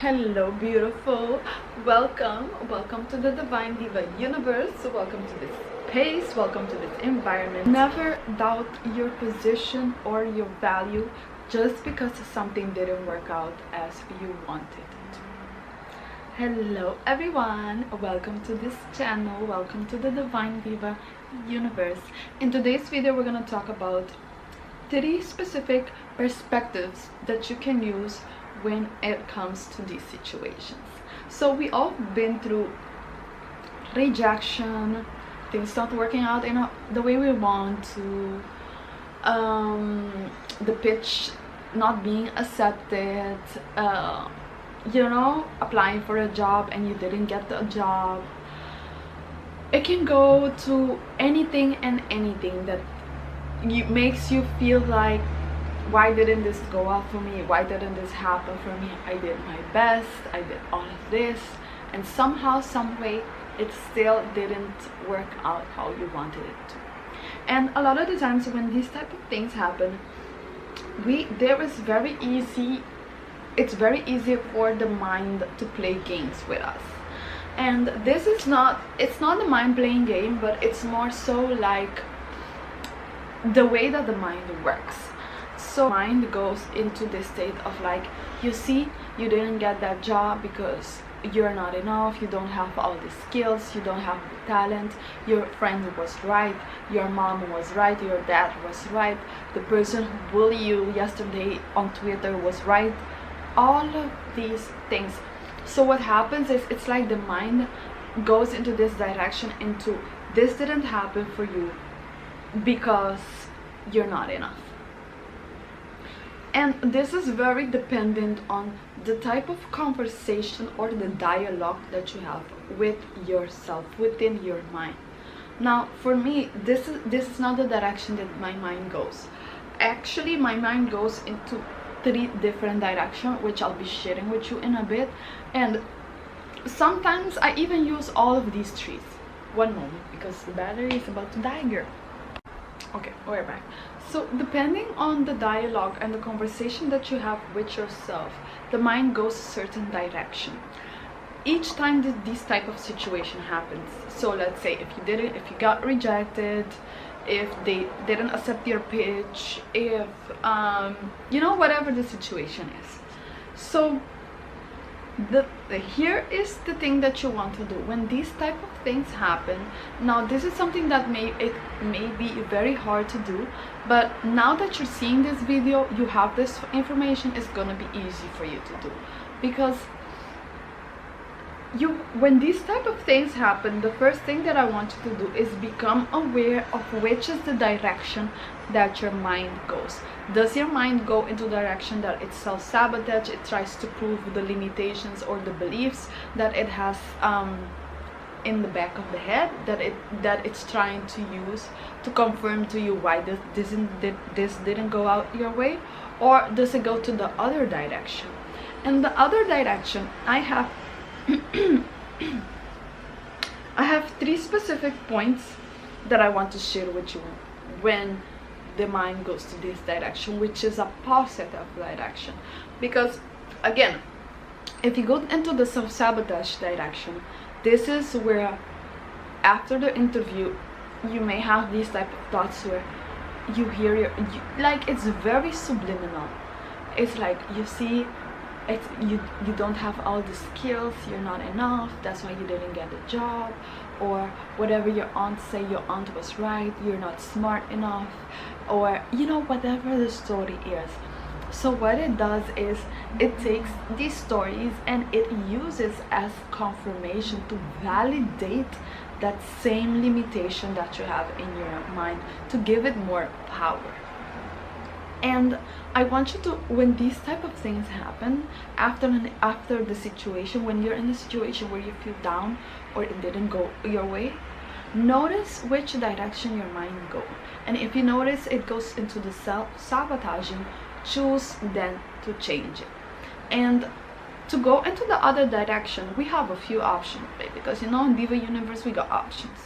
Hello beautiful, welcome to the Divine Diva Universe. Welcome to this space, welcome to this environment. Never doubt your position or your value just because something didn't work out as you wanted it. Hello everyone, welcome to this channel, welcome to the Divine Diva Universe. In today's video we're going to talk about 3 specific perspectives that you can use when it comes to these situations. So we all been through rejection, things not working out in the way we want to, the pitch not being accepted, applying for a job and you didn't get the job. It can go to anything and anything that makes you feel like, why didn't this go out for me? Why didn't this happen for me? I did my best, I did all of this, and somehow, some way, it still didn't work out how you wanted it to. And a lot of the times when these type of things happen, it's very easy for the mind to play games with us. And it's not a mind playing game, but it's more so like the way that the mind works. So mind goes into this state of like, you see, you didn't get that job because you're not enough, you don't have all the skills, you don't have the talent, your friend was right, your mom was right, your dad was right, the person who bullied you yesterday on Twitter was right, all of these things. So what happens is, it's like the mind goes into this direction, into this didn't happen for you because you're not enough. And this is very dependent on the type of conversation or the dialogue that you have with yourself, within your mind. Now for me, this is not the direction that my mind goes. Actually, my mind goes into 3 different directions, which I'll be sharing with you in a bit. And sometimes I even use all of these 3. One moment, because the battery is about to die, girl. Okay, we're back. So depending on the dialogue and the conversation that you have with yourself, the mind goes a certain direction each time this type of situation happens. So let's say if you got rejected, if they didn't accept your pitch, if whatever the situation is. So here is the thing that you want to do when these type of things happen. Now this is something that may be very hard to do, but now that you're seeing this video, you have this information, it's gonna be easy for you to do. Because when these type of things happen, the first thing that I want you to do is become aware of which is the direction that your mind goes. Does your mind go into the direction that it's self-sabotage, it tries to prove the limitations or the beliefs that it has in the back of the head, that it's trying to use to confirm to you why this didn't go out your way? Or does it go to the other direction? And the other direction, I have I have 3 specific points that I want to share with you when the mind goes to this direction, which is a positive direction. Because again, if you go into the self-sabotage direction, this is where after the interview you may have these type of thoughts where you hear like, it's very subliminal. It's like, you see, you don't have all the skills, you're not enough, that's why you didn't get a job, or whatever your aunt say, your aunt was right, you're not smart enough, or whatever the story is. So what it does is, it takes these stories and it uses as confirmation to validate that same limitation that you have in your mind, to give it more power. And I want you to, when these type of things happen, after the situation, when you're in a situation where you feel down or it didn't go your way, notice which direction your mind goes. And if you notice it goes into the self-sabotaging, choose then to change it. And to go into the other direction, we have a few options, right? Because in Diva Universe we got options.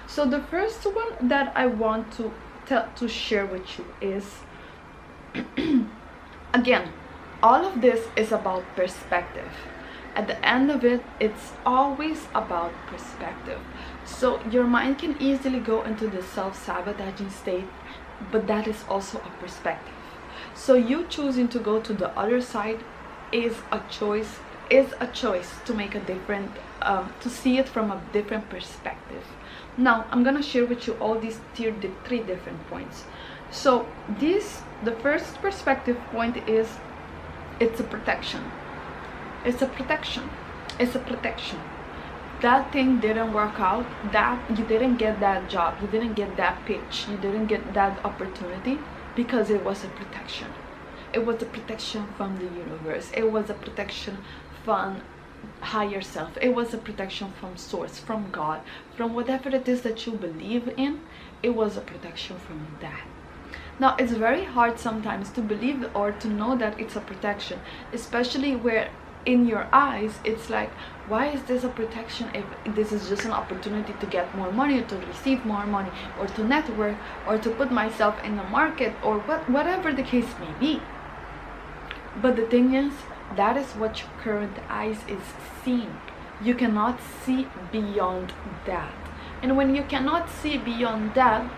So the first one that I want to share with you is, again, all of this is about perspective. At the end of it, it's always about perspective. So your mind can easily go into the self-sabotaging state, but that is also a perspective. So you choosing to go to the other side is a choice to make a different to see it from a different perspective. Now I'm gonna share with you all these three different points. So the first perspective point is, it's a protection. It's a protection. It's a protection. That thing didn't work out, that you didn't get that job, you didn't get that pitch, you didn't get that opportunity, because it was a protection. It was a protection from the universe. It was a protection from higher self. It was a protection from source, from God, from whatever it is that you believe in. It was a protection from that. Now it's very hard sometimes to believe or to know that it's a protection, especially where in your eyes it's like, why is this a protection if this is just an opportunity to get more money, to receive more money, or to network, or to put myself in the market, or whatever the case may be. But the thing is, that is what your current eyes is seeing. You cannot see beyond that. And when you cannot see beyond that,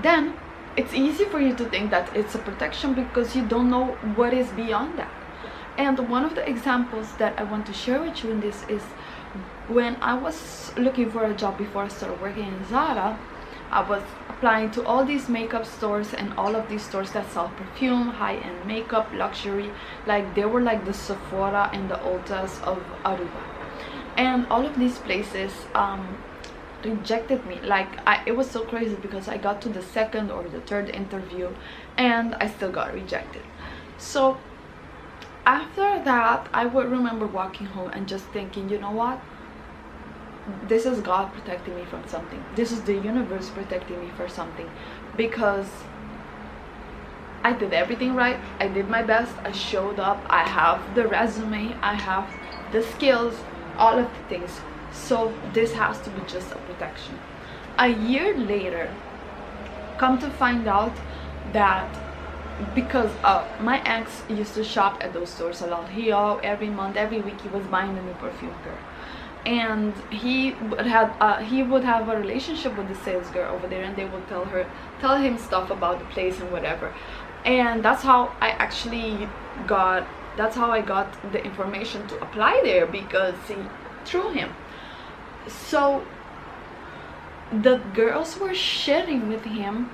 then it's easy for you to think that it's a protection, because you don't know what is beyond that. And one of the examples that I want to share with you in this is, when I was looking for a job before I started working in Zara, I was applying to all these makeup stores and all of these stores that sell perfume, high-end makeup, luxury. Like they were like the Sephora and the Ultas of Aruba. And all of these places rejected me. Like it was so crazy, because I got to the second or the third interview and I still got rejected. So after that, I would remember walking home and just thinking, you know what, this is God protecting me from something. This is the universe protecting me for something, because I did everything right. I did my best. I showed up. I have the resume, I have the skills, all of the things. So this has to be just a protection. A year later, come to find out that, because my ex used to shop at those stores a lot. He every month, every week, he was buying a new perfume girl, and he would have a relationship with the sales girl over there, and they would tell him stuff about the place and whatever. And that's how I got the information to apply there, because through him. So the girls were sharing with him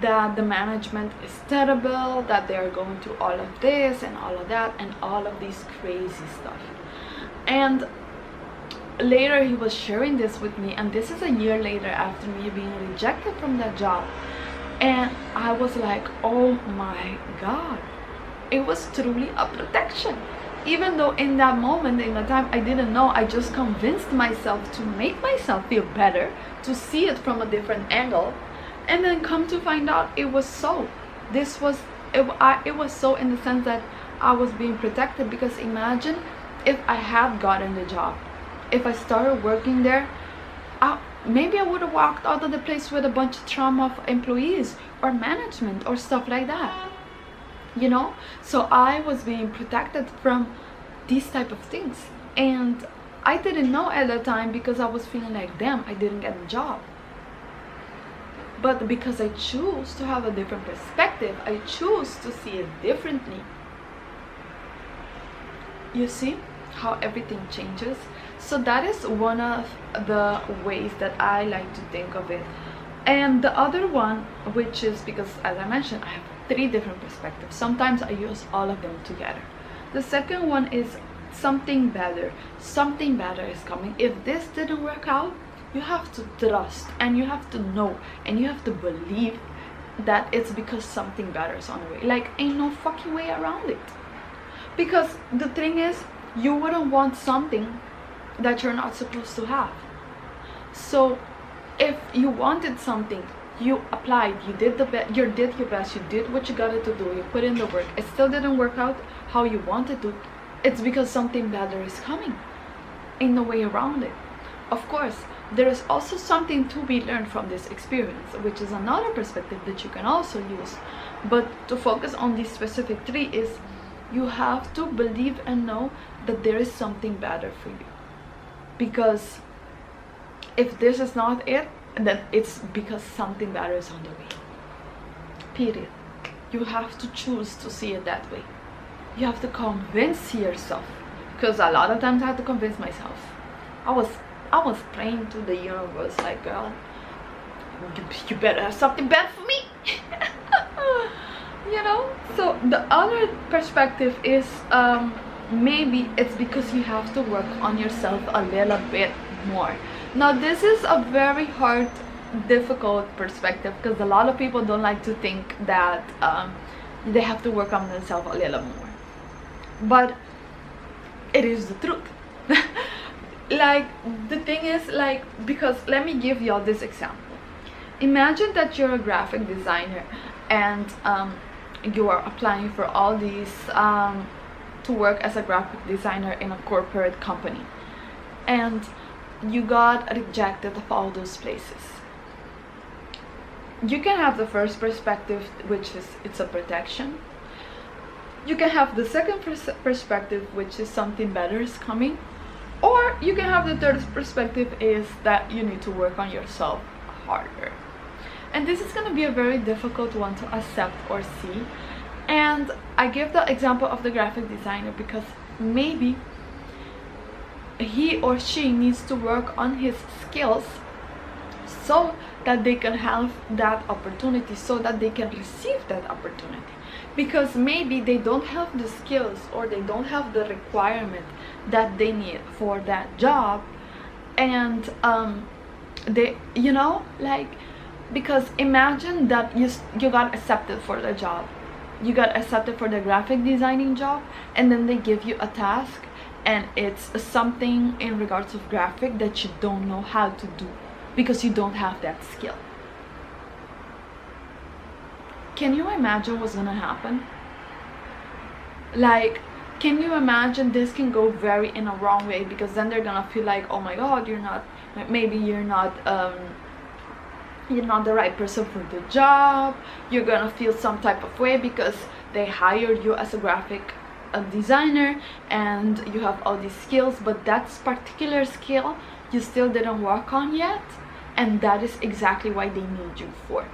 that the management is terrible, that they are going through all of this and all of that and all of these crazy stuff. And later he was sharing this with me, and this is a year later after me being rejected from that job. And I was like, oh my God, it was truly a protection. Even though in that moment, in the time, I didn't know, I just convinced myself to make myself feel better, to see it from a different angle. And then come to find out, it was so. It was so in the sense that I was being protected. Because imagine if I had gotten the job, if I started working there, maybe I would have walked out of the place with a bunch of trauma of employees or management or stuff like that, you know. So I was being protected from these type of things, and I didn't know at the time, because I was feeling like, damn, I didn't get the job. But because I choose to have a different perspective, I choose to see it differently. You see how everything changes? So that is one of the ways that I like to think of it. And the other one, which is, because as I mentioned, I have 3 different perspectives. Sometimes I use all of them together. The second one is something better. Something better is coming. If this didn't work out, you have to trust, and you have to know, and you have to believe that it's because something better is on the way. Like, ain't no fucking way around it. Because the thing is, you wouldn't want something that you're not supposed to have. So if you wanted something, you applied, you did your best, you did what you got to do, you put in the work, it still didn't work out how you wanted to, it's because something better is coming. Ain't no way around it. Of course, there is also something to be learned from this experience, which is another perspective that you can also use. But to focus on these specific 3 is, you have to believe and know that there is something better for you. Because if this is not it, then it's because something better is on the way. Period. You have to choose to see it that way. You have to convince yourself, because a lot of times I had to convince myself. I was praying to the universe like, girl, you better have something better for me. You know. So the other perspective is maybe it's because you have to work on yourself a little bit more. Now this is a very hard, difficult perspective, because a lot of people don't like to think that they have to work on themselves a little more, but it is the truth. Like, the thing is, like, because let me give y'all this example. Imagine that you're a graphic designer and you are applying for all these to work as a graphic designer in a corporate company, and you got rejected of all those places. You can have the first perspective, which is it's a protection. You can have the second perspective, which is something better is coming. Or you can have the third perspective, is that you need to work on yourself harder. And this is going to be a very difficult one to accept or see. And I give the example of the graphic designer because maybe he or she needs to work on his skills so that they can have that opportunity, so that they can receive that opportunity. Because maybe they don't have the skills or they don't have the requirement that they need for that job, and they, you know, like, because imagine that you got accepted for the job, you got accepted for the graphic designing job, and then they give you a task and it's something in regards of graphic that you don't know how to do because you don't have that skill. Can you imagine what's gonna happen? Like, can you imagine this can go very in a wrong way, because then they're gonna feel like, oh my god, you're not the right person for the job. You're gonna feel some type of way because they hired you as a graphic designer and you have all these skills, but that particular skill you still didn't work on yet, and that is exactly why they need you for.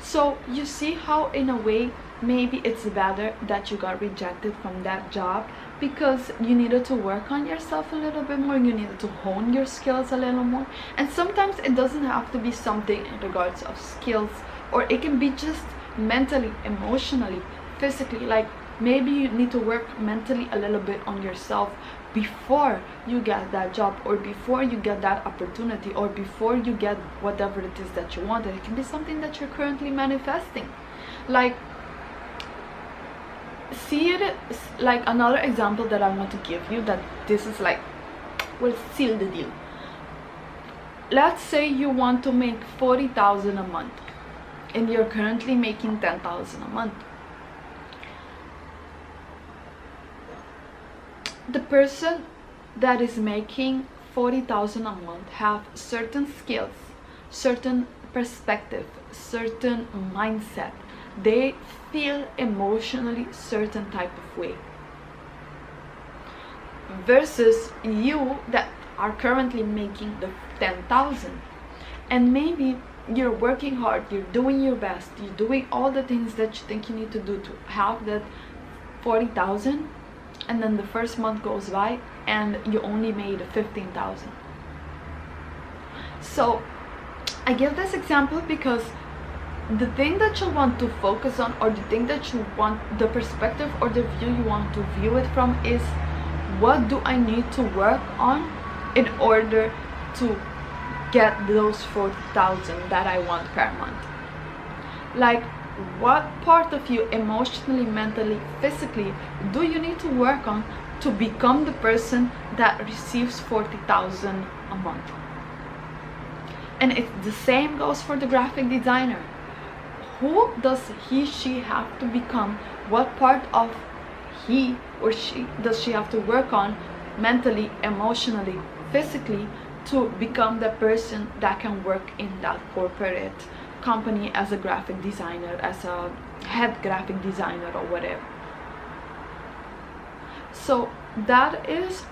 So you see how in a way maybe it's better that you got rejected from that job because you needed to work on yourself a little bit more, you needed to hone your skills a little more. And sometimes it doesn't have to be something in regards of skills, or it can be just mentally, emotionally, physically. Like, maybe you need to work mentally a little bit on yourself before you get that job, or before you get that opportunity, or before you get whatever it is that you want. And it can be something that you're currently manifesting. Like, see it like another example that I want to give you, that this is like, will seal the deal. Let's say you want to make 40,000 a month and you're currently making 10,000 a month. The person that is making 40,000 a month have certain skills, certain perspective, certain mindset. They feel emotionally certain type of way, versus you that are currently making the 10,000, and maybe you're working hard, you're doing your best, you're doing all the things that you think you need to do to have that 40,000, and then the first month goes by and you only made 15,000. So I give this example because the thing that you want to focus on, or the thing that you want, the perspective or the view you want to view it from, is what do I need to work on in order to get those 40,000 that I want per month. Like, what part of you emotionally, mentally, physically do you need to work on to become the person that receives 40,000 a month? And it's the same goes for the graphic designer. Who does she have to become? What part of he or she does she have to work on mentally, emotionally, physically to become the person that can work in that corporate company as a graphic designer, as a head graphic designer or whatever? So that is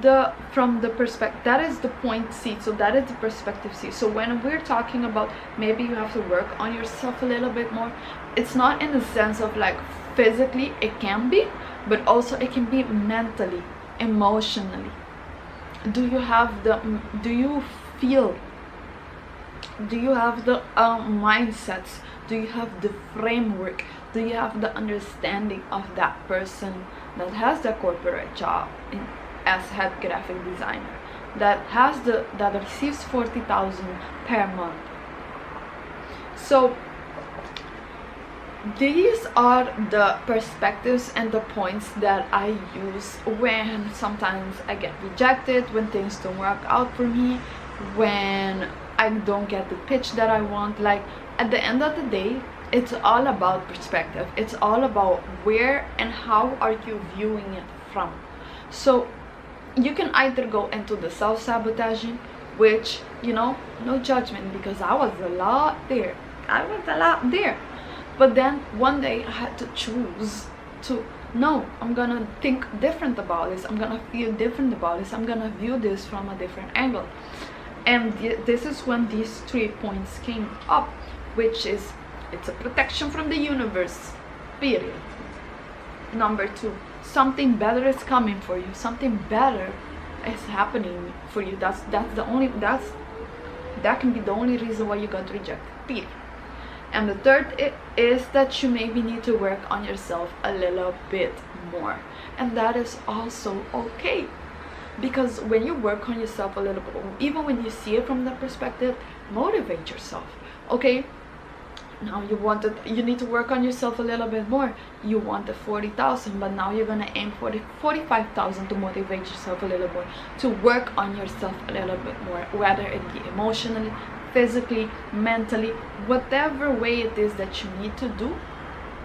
the from the perspective, that is the point C, so that is the perspective C. So when we're talking about maybe you have to work on yourself a little bit more, it's not in the sense of like physically, it can be, but also it can be mentally, emotionally. Do you have the do you feel, do you have the mindsets, do you have the framework, do you have the understanding of that person that has the corporate job as head graphic designer, that has the that receives 40,000 per month? So these are the perspectives and the points that I use when sometimes I get rejected, when things don't work out for me, when I don't get the pitch that I want. Like, at the end of the day, it's all about perspective. It's all about where and how are you viewing it from. So you can either go into the self-sabotaging, which, you know, no judgment, because I was a lot there. But then one day I had to choose to, no, I'm gonna think different about this, I'm gonna feel different about this, I'm gonna view this from a different angle. And this is when these 3 points came up, which is, it's a protection from the universe, period. Number 2, something better is coming for you, something better is happening for you. That can be the only reason why you got rejected, period. And the third is that you maybe need to work on yourself a little bit more, and that is also okay, because when you work on yourself a little bit, even when you see it from that perspective, motivate yourself. Okay, now you need to work on yourself a little bit more. You wanted 40,000, but now you're gonna aim for 45,000 to motivate yourself a little more, to work on yourself a little bit more, whether it be emotionally, physically, mentally, whatever way it is that you need to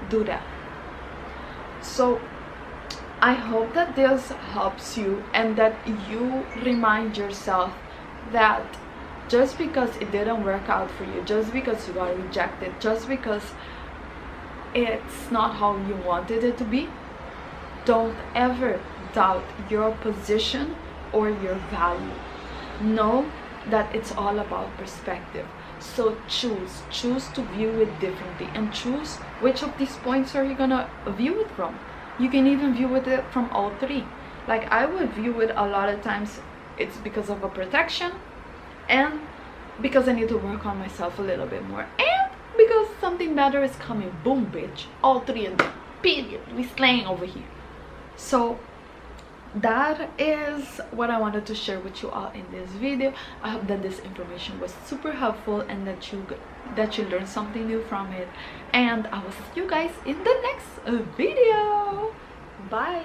do that. So I hope that this helps you, and that you remind yourself that just because it didn't work out for you, just because you got rejected, just because it's not how you wanted it to be, don't ever doubt your position or your value. Know that it's all about perspective. So choose to view it differently, and choose which of these points are you gonna view it from. You can even view it from all 3. Like, I would view it a lot of times, it's because of a protection, and because I need to work on myself a little bit more, and because something better is coming. Boom, bitch, all 3 of them, period. We slaying over here. So that is what I wanted to share with you all in this video. I hope that this information was super helpful, and that you learned something new from it, and I will see you guys in the next video. Bye.